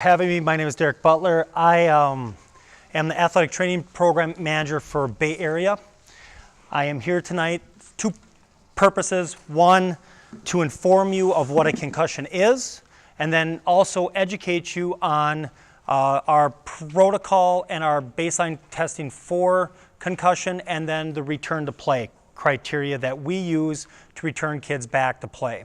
Having me. My name is Derek Butler. I am the athletic training program manager for Bay Area. I am here tonight, two purposes. One, to inform you of what a concussion is, and then also educate you on our protocol and our baseline testing for concussion, and then the return to play criteria that we use to return kids back to play.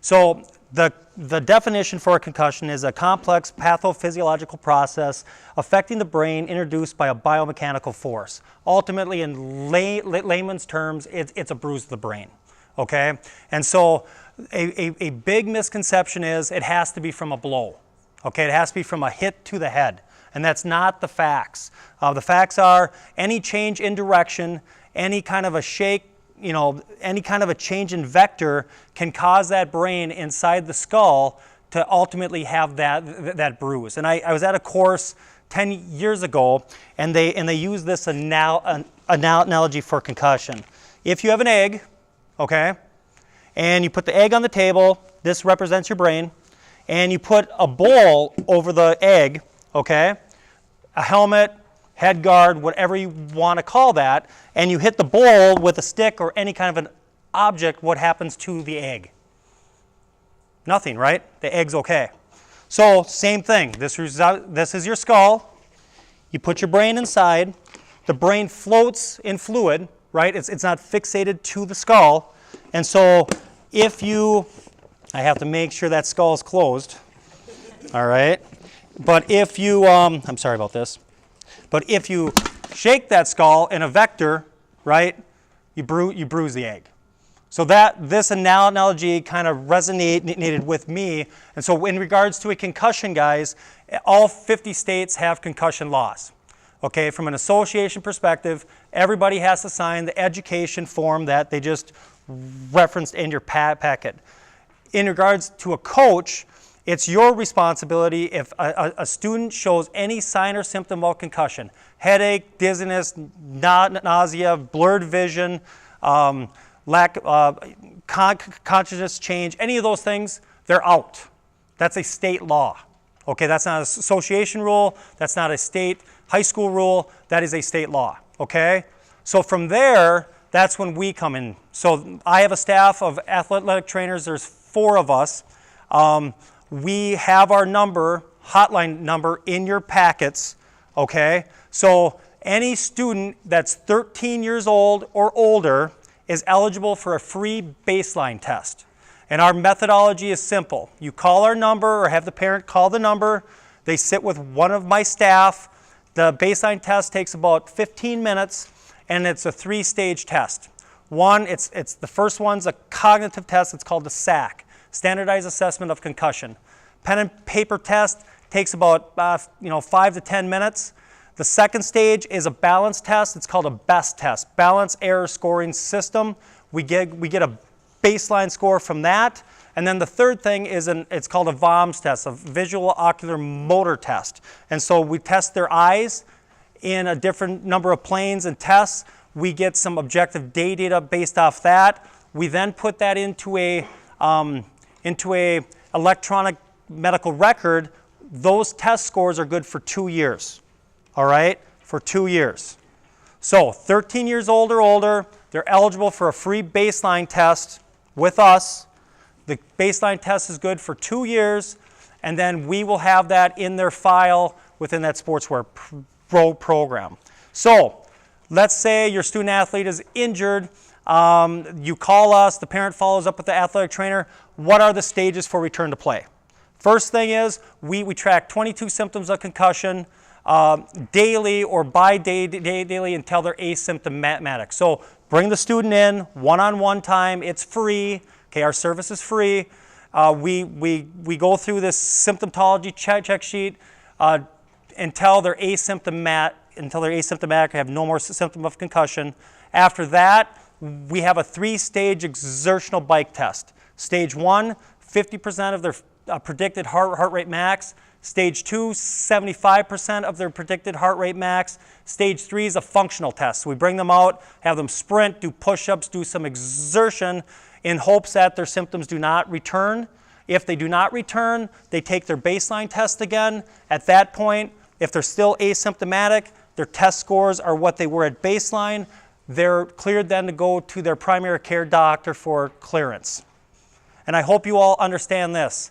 So the definition for a concussion is a complex pathophysiological process affecting the brain introduced by a biomechanical force. Ultimately, in layman's terms, it's a bruise of the brain, okay? And so a big misconception is it has to be from a blow, okay? It has to be from a hit to the head, and that's not the facts. The facts are any change in direction, any kind of a shake, any kind of a change in vector can cause that brain inside the skull to ultimately have that bruise. And I was at a course 10 years ago, and they use this analogy for concussion. If you have an egg, okay, and you put the egg on the table, this represents your brain, and you put a bowl over the egg, okay, a helmet, head guard, whatever you want to call that, and you hit the bowl with a stick or any kind of an object, what happens to the egg? Nothing, right? The egg's okay. So, same thing. This is your skull. You put your brain inside. The brain floats in fluid, right? It's not fixated to the skull. And so, I have to make sure that skull is closed, all right? But if you, I'm sorry about this. But if you shake that skull in a vector, right, you bruise the egg. So this analogy kind of resonated with me. And so in regards to a concussion, guys, all 50 states have concussion laws. Okay, from an association perspective, everybody has to sign the education form that they just referenced in your packet. In regards to a coach, it's your responsibility if a student shows any sign or symptom of concussion, headache, dizziness, nausea, blurred vision, lack consciousness change, any of those things, they're out. That's a state law. Okay, that's not an association rule, that's not a state high school rule, that is a state law. Okay? So from there, that's when we come in. So I have a staff of athletic trainers, there's 4 of us. We have our hotline number in your packets, okay? So any student that's 13 years old or older is eligible for a free baseline test. And our methodology is simple. You call our number or have the parent call the number. They sit with one of my staff. The baseline test takes about 15 minutes, and it's a 3-stage test. The first one's a cognitive test. It's called the SAC. Standardized Assessment of Concussion. Pen and paper test takes about 5 to 10 minutes. The second stage is a balance test. It's called a BEST test, Balance Error Scoring System. We get a baseline score from that. And then the third thing is it's called a VOMS test, a Visual Ocular Motor Test. And so we test their eyes in a different number of planes and tests. We get some objective data based off that. We then put that into a electronic medical record. Those test scores are good for 2 years, all right, for 2 years. So 13 years old or older, they're eligible for a free baseline test with us. The baseline test is good for 2 years, and then we will have that in their file within that sportswear program. So let's say your student athlete is injured. You call us, the parent follows up with the athletic trainer. What are the stages for return to play? First thing is we track 22 symptoms of concussion daily or daily until they're asymptomatic. So bring the student in, one-on-one time, it's free. Okay, our service is free. We go through this symptomatology check sheet until they're asymptomatic, or have no more symptom of concussion. After that, we have a 3-stage exertional bike test. Stage 1, 50% of their predicted heart rate max. Stage 2, 75% of their predicted heart rate max. Stage 3 is a functional test. So we bring them out, have them sprint, do push-ups, do some exertion in hopes that their symptoms do not return. If they do not return, they take their baseline test again. At that point, if they're still asymptomatic, their test scores are what they were at baseline, they're cleared then to go to their primary care doctor for clearance. And I hope you all understand this.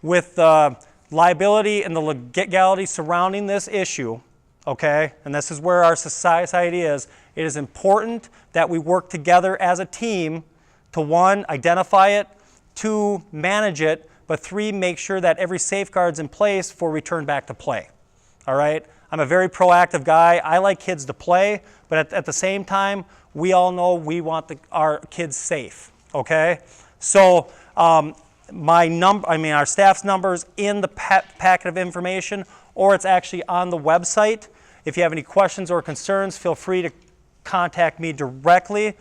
With the liability and the legality surrounding this issue, okay, and this is where our society is, it is important that we work together as a team to, 1, identify it, 2, manage it, but 3, make sure that every safeguard's in place for return back to play. All right? I'm a very proactive guy. I like kids to play, but at the same time, we all know we want our kids safe, okay? So our staff's number's in the packet of information, or it's actually on the website. If you have any questions or concerns, feel free to contact me directly.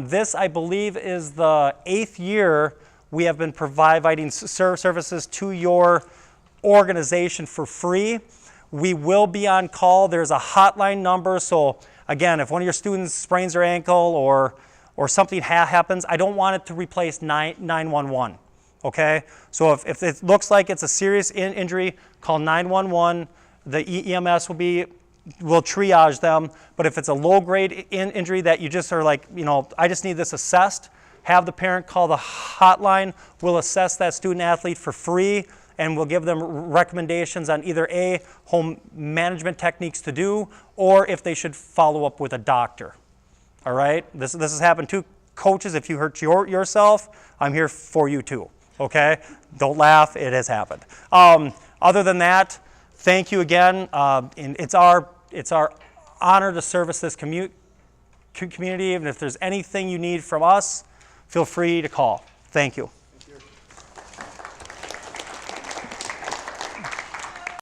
This, I believe, is the 8th year we have been providing services to your organization for free. We will be on call. There's a hotline number. So again, if one of your students sprains their ankle or something happens, I don't want it to replace 911. Okay? So if it looks like it's a serious injury, call 911. The EMS will triage them. But if it's a low-grade injury that you just are like, I just need this assessed, have the parent call the hotline. We'll assess that student athlete for free, and we'll give them recommendations on either A, home management techniques to do, or if they should follow up with a doctor. All right? This has happened to coaches. If you hurt yourself, I'm here for you too. Okay? Don't laugh. It has happened. Other than that, thank you again. It's our honor to service this community. And if there's anything you need from us, feel free to call. Thank you.